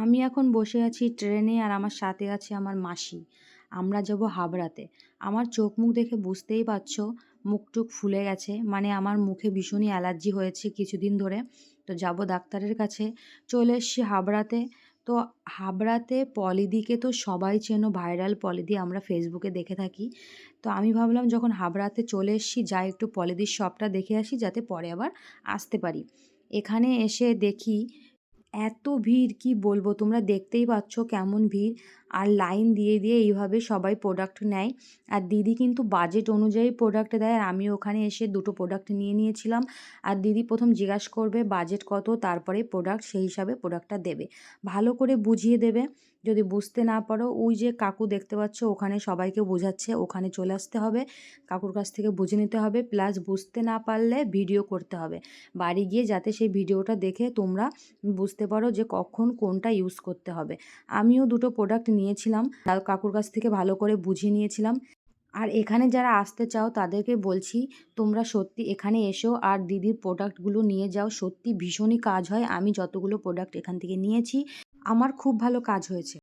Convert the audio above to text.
আমি এখন বসে আছি ট্রেনে আর আমার সাথে আছে আমার মাসি। আমরা যাব হাবড়াতে। আমার চোখ মুখ দেখে বুঝতেই পারছো মুখ-টুখ ফুলে গেছে। মানে আমার মুখে ভীষণই অ্যালার্জি হয়েছে কিছুদিন ধরে। তো যাব ডাক্তারের কাছে। চলে এসছি হাবড়াতে। তো হাবড়াতে পলিদিকে তো সবাই চেনো, ভাইরাল পলিদি আমরা ফেসবুকে দেখে থাকি। তো আমি ভাবলাম যখন হাবড়াতে চলে এসছি যাই একটু পলিদির শপটা দেখে আসি যাতে পরে আবার আসতে পারি। এখানে এসে দেখি এত ভিড় কি বলবো, তোমরা দেখতেই পাচ্ছ কেমন ভিড়। আর লাইন দিয়ে দিয়ে এইভাবে সবাই প্রোডাক্ট নেয়। আর দিদি কিন্তু বাজেট অনুযায়ী প্রোডাক্ট দেয়। আর আমি ওখানে এসে দুটো প্রোডাক্ট নিয়ে নিয়েছিলাম। আর দিদি প্রথম জিজ্ঞাস করবে বাজেট কত, তারপরে প্রোডাক্ট সেই হিসাবে প্রোডাক্টটা দেবে, ভালো করে বুঝিয়ে দেবে। যদি বুঝতে না পারো ওই যে কাকু দেখতে পাচ্ছ ওখানে সবাইকে বোঝাচ্ছে, ওখানে চলে আসতে হবে, কাকুর কাছ থেকে বুঝে নিতে হবে। প্লাস বুঝতে না পারলে ভিডিও করতে হবে বাড়ি গিয়ে, যাতে সেই ভিডিওটা দেখে তোমরা বুঝতে পারো যে কখন কোনটা ইউজ করতে হবে। আমিও দুটো প্রোডাক্ট নিয়েছিলাম, কাকুর কাছ থেকে ভালো করে বুঝিয়ে নিয়েছিলাম। আর এখানে যারা আসতে চাও তাদেরকে বলছি তোমরা সত্যি এখানে এসো আর দিদির প্রোডাক্টগুলো নিয়ে যাও, সত্যি ভীষণই কাজ হয়। আমি যতগুলো প্রোডাক্ট এখান থেকে নিয়েছি আমার খুব ভালো কাজ হয়েছে।